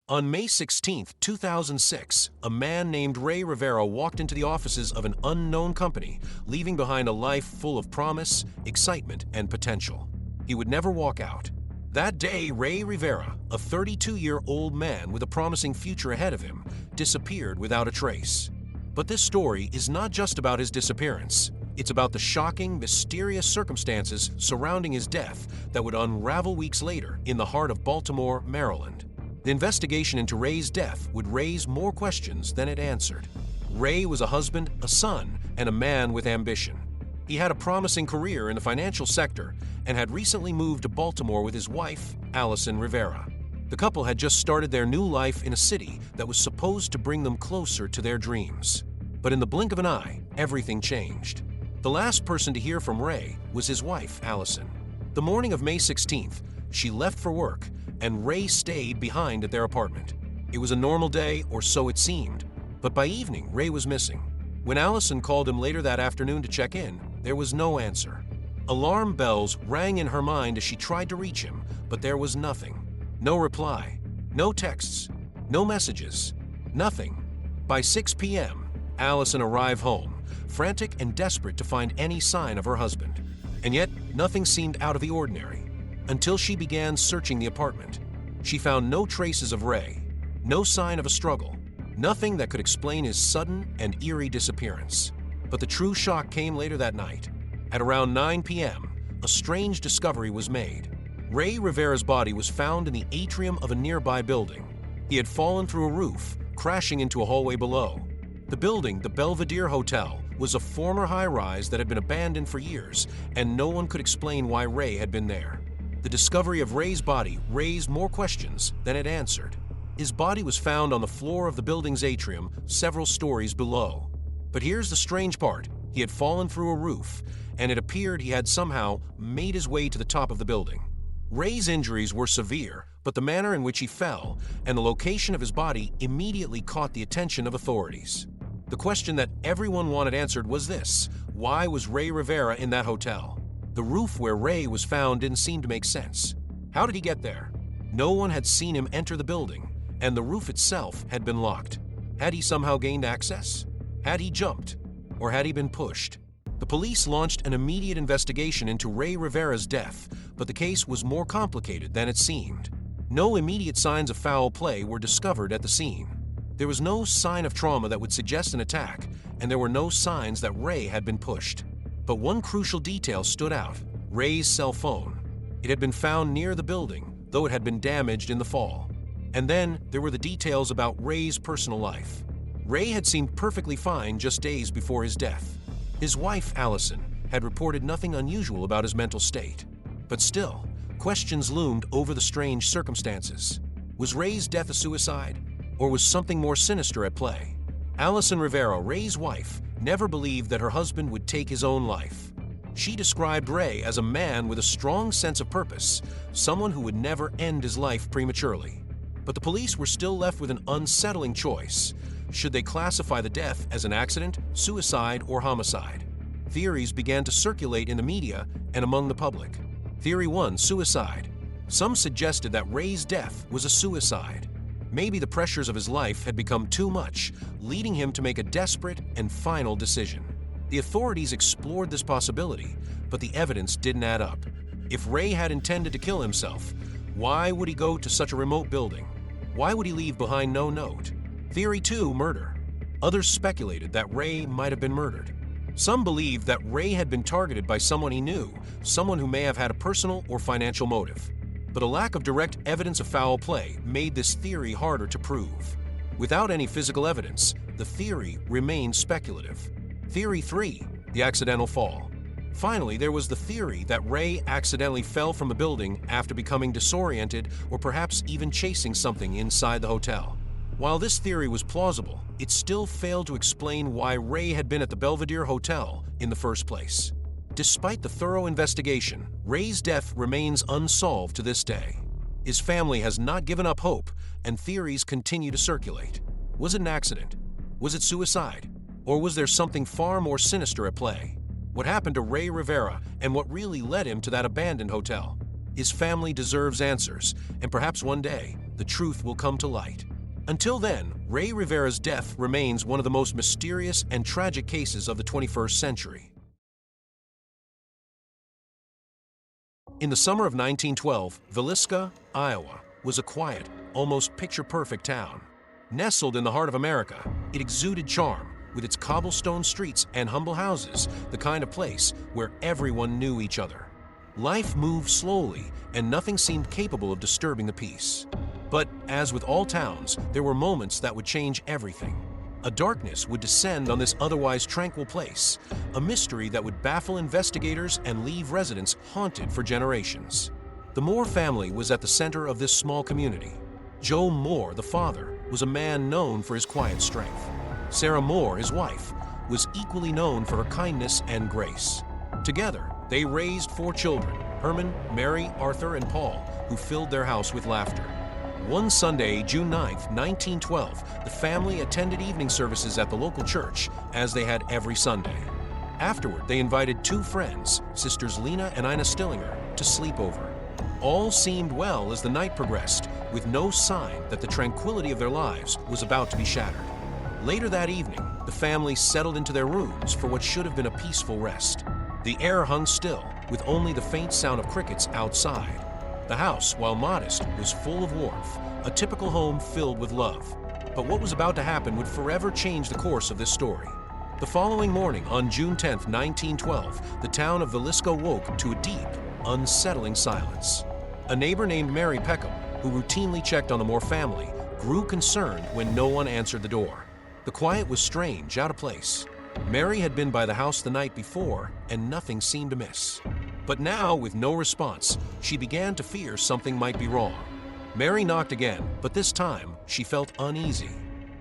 On May 16, 2006, a man named Ray Rivera walked into the offices of an unknown company, leaving behind a life full of promise, excitement, and potential. He would never walk out. That day, Ray Rivera, a 32-year-old man with a promising future ahead of him, disappeared without a trace. But this story is not just about his disappearance. It's about the shocking, mysterious circumstances surrounding his death that would unravel weeks later in the heart of Baltimore, Maryland. The investigation into Ray's death would raise more questions than it answered. Ray was a husband, a son, and a man with ambition. He had a promising career in the financial sector and had recently moved to Baltimore with his wife, Allison Rivera. The couple had just started their new life in a city that was supposed to bring them closer to their dreams. But in the blink of an eye, everything changed. The last person to hear from Ray was his wife, Allison. The morning of May 16th, she left for work, and Ray stayed behind at their apartment. It was a normal day, or so it seemed, but by evening, Ray was missing. When Allison called him later that afternoon to check in, there was no answer. Alarm bells rang in her mind as she tried to reach him, but there was nothing. No reply, no texts, no messages, nothing. By 6 p.m., Allison arrived home, frantic and desperate to find any sign of her husband. And yet, nothing seemed out of the ordinary. Until she began searching the apartment. She found no traces of Ray, no sign of a struggle, nothing that could explain his sudden and eerie disappearance. But the true shock came later that night. At around 9 p.m., a strange discovery was made. Ray Rivera's body was found in the atrium of a nearby building. He had fallen through a roof, crashing into a hallway below. The building, the Belvedere Hotel, was a former high-rise that had been abandoned for years, and no one could explain why Ray had been there. The discovery of Ray's body raised more questions than it answered. His body was found on the floor of the building's atrium, several stories below. But here's the strange part. He had fallen through a roof, and it appeared he had somehow made his way to the top of the building. Ray's injuries were severe, but the manner in which he fell and the location of his body immediately caught the attention of authorities. The question that everyone wanted answered was this: why was Ray Rivera in that hotel? The roof where Ray was found didn't seem to make sense. How did he get there? No one had seen him enter the building, and the roof itself had been locked. Had he somehow gained access? Had he jumped? Or had he been pushed? The police launched an immediate investigation into Ray Rivera's death, but the case was more complicated than it seemed. No immediate signs of foul play were discovered at the scene. There was no sign of trauma that would suggest an attack, and there were no signs that Ray had been pushed. But one crucial detail stood out: Ray's cell phone. It had been found near the building, though it had been damaged in the fall. And then there were the details about Ray's personal life. Ray had seemed perfectly fine just days before his death. His wife, Allison, had reported nothing unusual about his mental state. But still, questions loomed over the strange circumstances. Was Ray's death a suicide? Or was something more sinister at play? Allison Rivera, Ray's wife, never believed that her husband would take his own life. She described Ray as a man with a strong sense of purpose, someone who would never end his life prematurely. But the police were still left with an unsettling choice. Should they classify the death as an accident, suicide, or homicide? Theories began to circulate in the media and among the public. Theory 1, suicide. Some suggested that Ray's death was a suicide. Maybe the pressures of his life had become too much, leading him to make a desperate and final decision. The authorities explored this possibility, but the evidence didn't add up. If Ray had intended to kill himself, why would he go to such a remote building? Why would he leave behind no note? Theory 2, murder. Others speculated that Ray might have been murdered. Some believed that Ray had been targeted by someone he knew, someone who may have had a personal or financial motive. But a lack of direct evidence of foul play made this theory harder to prove. Without any physical evidence, the theory remained speculative. Theory 3, the accidental fall. Finally, there was the theory that Ray accidentally fell from a building after becoming disoriented or perhaps even chasing something inside the hotel. While this theory was plausible, it still failed to explain why Ray had been at the Belvedere Hotel in the first place. Despite the thorough investigation, Ray's death remains unsolved to this day. His family has not given up hope, and theories continue to circulate. Was it an accident? Was it suicide? Or was there something far more sinister at play? What happened to Ray Rivera, and what really led him to that abandoned hotel? His family deserves answers, and perhaps one day, the truth will come to light. Until then, Ray Rivera's death remains one of the most mysterious and tragic cases of the 21st century. In the summer of 1912, Villisca, Iowa, was a quiet, almost picture-perfect town. Nestled in the heart of America, it exuded charm, with its cobblestone streets and humble houses, the kind of place where everyone knew each other. Life moved slowly, and nothing seemed capable of disturbing the peace. But, as with all towns, there were moments that would change everything. A darkness would descend on this otherwise tranquil place, a mystery that would baffle investigators and leave residents haunted for generations. The Moore family was at the center of this small community. Joe Moore, the father, was a man known for his quiet strength. Sarah Moore, his wife, was equally known for her kindness and grace. Together, they raised 4 children, Herman, Mary, Arthur, and Paul, who filled their house with laughter. One Sunday, June 9, 1912, the family attended evening services at the local church, as they had every Sunday. Afterward, they invited 2 friends, sisters Lena and Ina Stillinger, to sleep over. All seemed well as the night progressed, with no sign that the tranquility of their lives was about to be shattered. Later that evening, the family settled into their rooms for what should have been a peaceful rest. The air hung still, with only the faint sound of crickets outside. The house, while modest, was full of warmth, a typical home filled with love. But what was about to happen would forever change the course of this story. The following morning, on June 10, 1912, the town of Villisca woke to a deep, unsettling silence. A neighbor named Mary Peckham, who routinely checked on the Moore family, grew concerned when no one answered the door. The quiet was strange, out of place. Mary had been by the house the night before, and nothing seemed amiss. But now, with no response, she began to fear something might be wrong. Mary knocked again, but this time she felt uneasy.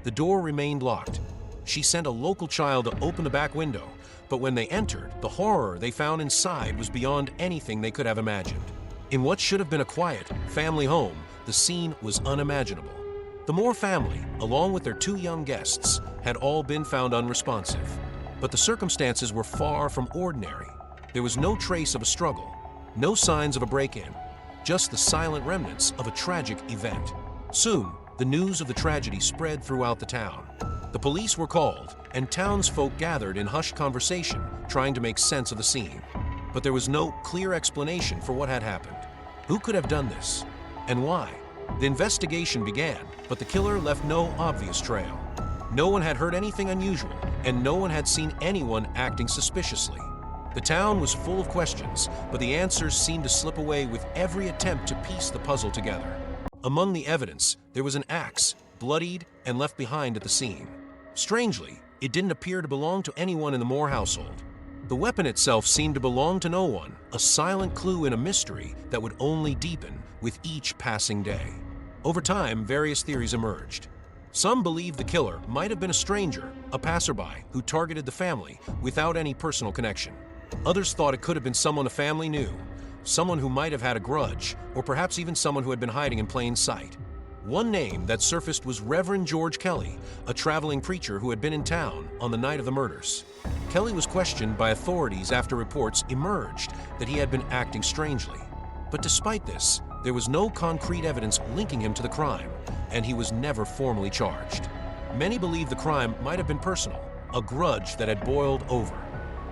The door remained locked. She sent a local child to open the back window, but when they entered, the horror they found inside was beyond anything they could have imagined. In what should have been a quiet, family home, the scene was unimaginable. The Moore family, along with their 2 young guests, had all been found unresponsive. But the circumstances were far from ordinary. There was no trace of a struggle, no signs of a break-in, just the silent remnants of a tragic event. Soon, the news of the tragedy spread throughout the town. The police were called, and townsfolk gathered in hushed conversation, trying to make sense of the scene. But there was no clear explanation for what had happened. Who could have done this? And why? The investigation began, but the killer left no obvious trail. No one had heard anything unusual, and no one had seen anyone acting suspiciously. The town was full of questions, but the answers seemed to slip away with every attempt to piece the puzzle together. Among the evidence, there was an axe, bloodied and left behind at the scene. Strangely, it didn't appear to belong to anyone in the Moore household. The weapon itself seemed to belong to no one, a silent clue in a mystery that would only deepen with each passing day. Over time, various theories emerged. Some believed the killer might have been a stranger, a passerby, who targeted the family without any personal connection. Others thought it could have been someone the family knew, someone who might have had a grudge, or perhaps even someone who had been hiding in plain sight. One name that surfaced was Reverend George Kelly, a traveling preacher who had been in town on the night of the murders. Kelly was questioned by authorities after reports emerged that he had been acting strangely. But despite this, there was no concrete evidence linking him to the crime, and he was never formally charged. Many believe the crime might have been personal, a grudge that had boiled over.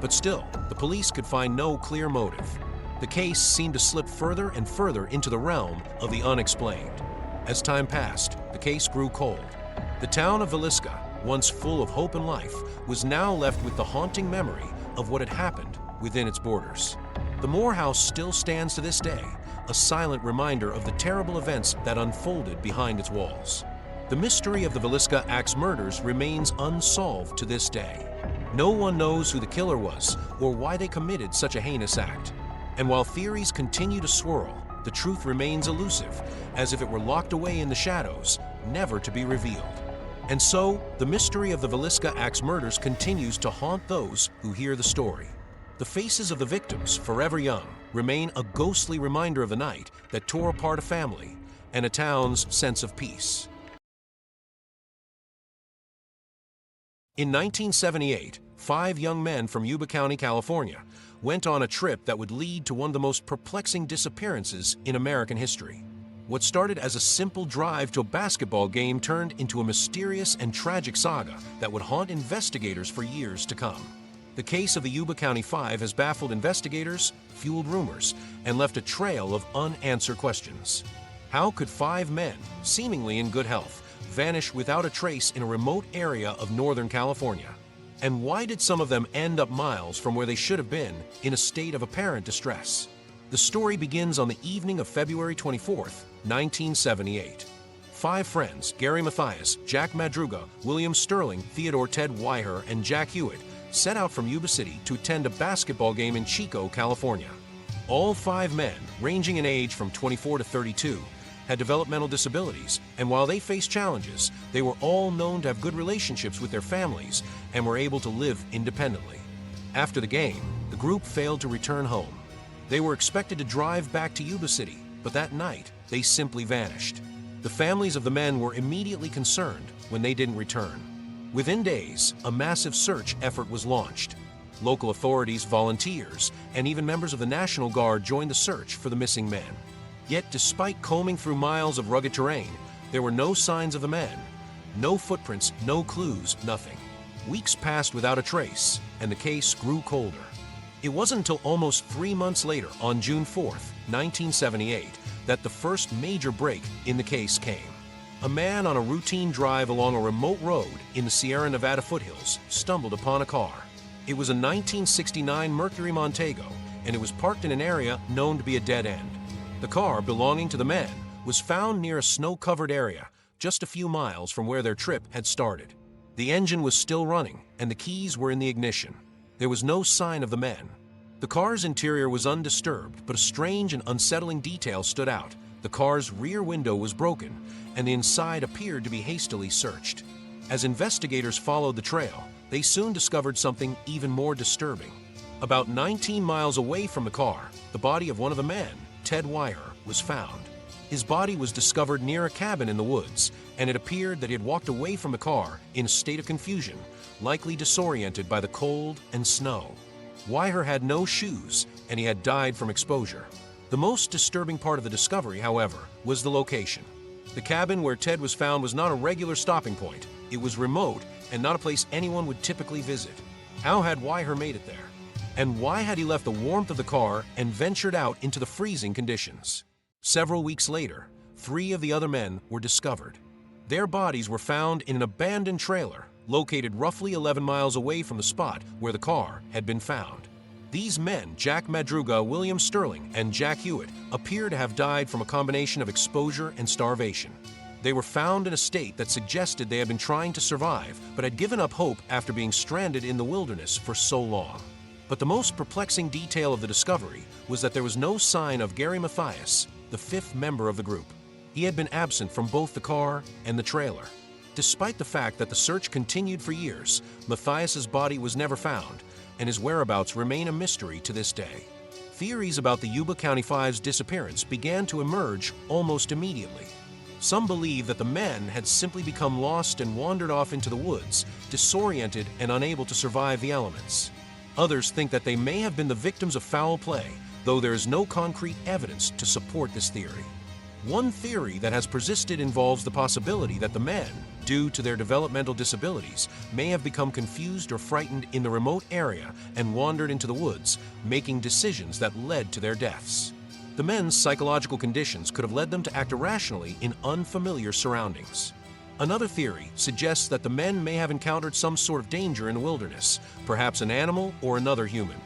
But still, the police could find no clear motive. The case seemed to slip further and further into the realm of the unexplained. As time passed, the case grew cold. The town of Villisca, once full of hope and life, was now left with the haunting memory of what had happened within its borders. The Moore house still stands to this day, a silent reminder of the terrible events that unfolded behind its walls. The mystery of the Villisca axe murders remains unsolved to this day. No one knows who the killer was or why they committed such a heinous act. And while theories continue to swirl, the truth remains elusive, as if it were locked away in the shadows, never to be revealed. And so, the mystery of the Villisca axe murders continues to haunt those who hear the story. The faces of the victims, forever young, remain a ghostly reminder of the night that tore apart a family and a town's sense of peace. In 1978, 5 young men from Yuba County, California, went on a trip that would lead to one of the most perplexing disappearances in American history. What started as a simple drive to a basketball game turned into a mysterious and tragic saga that would haunt investigators for years to come. The case of the Yuba County Five has baffled investigators, fueled rumors, and left a trail of unanswered questions. How could 5 men, seemingly in good health, vanish without a trace in a remote area of Northern California? And why did some of them end up miles from where they should have been in a state of apparent distress? The story begins on the evening of February 24th, 1978. 5 friends, Gary Mathias, Jack Madruga, William Sterling, Theodore Ted Weiher, and Jack Hewitt, set out from Yuba City to attend a basketball game in Chico, California. All 5 men, ranging in age from 24 to 32, had developmental disabilities, and while they faced challenges, they were all known to have good relationships with their families and were able to live independently. After the game, the group failed to return home. They were expected to drive back to Yuba City, but that night, they simply vanished. The families of the men were immediately concerned when they didn't return. Within days, a massive search effort was launched. Local authorities, volunteers, and even members of the National Guard joined the search for the missing men. Yet, despite combing through miles of rugged terrain, there were no signs of the men. No footprints, no clues, nothing. Weeks passed without a trace, and the case grew colder. It wasn't until almost 3 months later, on June 4th, 1978, that the first major break in the case came. A man on a routine drive along a remote road in the Sierra Nevada foothills stumbled upon a car. It was a 1969 Mercury Montego, and it was parked in an area known to be a dead end. The car, belonging to the men, was found near a snow-covered area, just a few miles from where their trip had started. The engine was still running, and the keys were in the ignition. There was no sign of the men. The car's interior was undisturbed, but a strange and unsettling detail stood out. The car's rear window was broken, and the inside appeared to be hastily searched. As investigators followed the trail, they soon discovered something even more disturbing. About 19 miles away from the car, the body of one of the men, Ted Weiher, was found. His body was discovered near a cabin in the woods, and it appeared that he had walked away from the car in a state of confusion, likely disoriented by the cold and snow. Weiher had no shoes, and he had died from exposure. The most disturbing part of the discovery, however, was the location. The cabin where Ted was found was not a regular stopping point. It was remote and not a place anyone would typically visit. How had Weiher made it there? And why had he left the warmth of the car and ventured out into the freezing conditions? Several weeks later, 3 of the other men were discovered. Their bodies were found in an abandoned trailer located roughly 11 miles away from the spot where the car had been found. These men, Jack Madruga, William Sterling, and Jack Hewitt, appear to have died from a combination of exposure and starvation. They were found in a state that suggested they had been trying to survive, but had given up hope after being stranded in the wilderness for so long. But the most perplexing detail of the discovery was that there was no sign of Gary Mathias, the 5th member of the group. He had been absent from both the car and the trailer. Despite the fact that the search continued for years, Mathias's body was never found, and his whereabouts remain a mystery to this day. Theories about the Yuba County Five's disappearance began to emerge almost immediately. Some believe that the men had simply become lost and wandered off into the woods, disoriented and unable to survive the elements. Others think that they may have been the victims of foul play, though there is no concrete evidence to support this theory. One theory that has persisted involves the possibility that the men, due to their developmental disabilities, may have become confused or frightened in the remote area and wandered into the woods, making decisions that led to their deaths. The men's psychological conditions could have led them to act irrationally in unfamiliar surroundings. Another theory suggests that the men may have encountered some sort of danger in the wilderness, perhaps an animal or another human.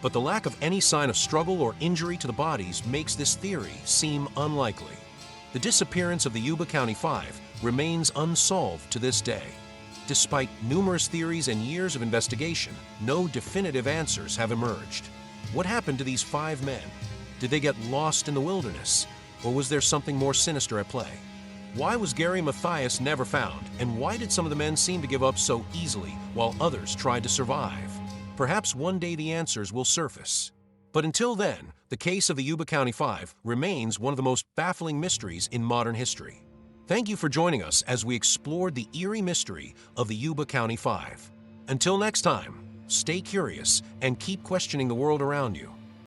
But the lack of any sign of struggle or injury to the bodies makes this theory seem unlikely. The disappearance of the Yuba County Five remains unsolved to this day. Despite numerous theories and years of investigation, no definitive answers have emerged. What happened to these 5 men? Did they get lost in the wilderness? Or was there something more sinister at play? Why was Gary Mathias never found? And why did some of the men seem to give up so easily while others tried to survive? Perhaps one day the answers will surface. But until then, the case of the Yuba County Five remains one of the most baffling mysteries in modern history. Thank you for joining us as we explored the eerie mystery of the Yuba County Five. Until next time, stay curious and keep questioning the world around you.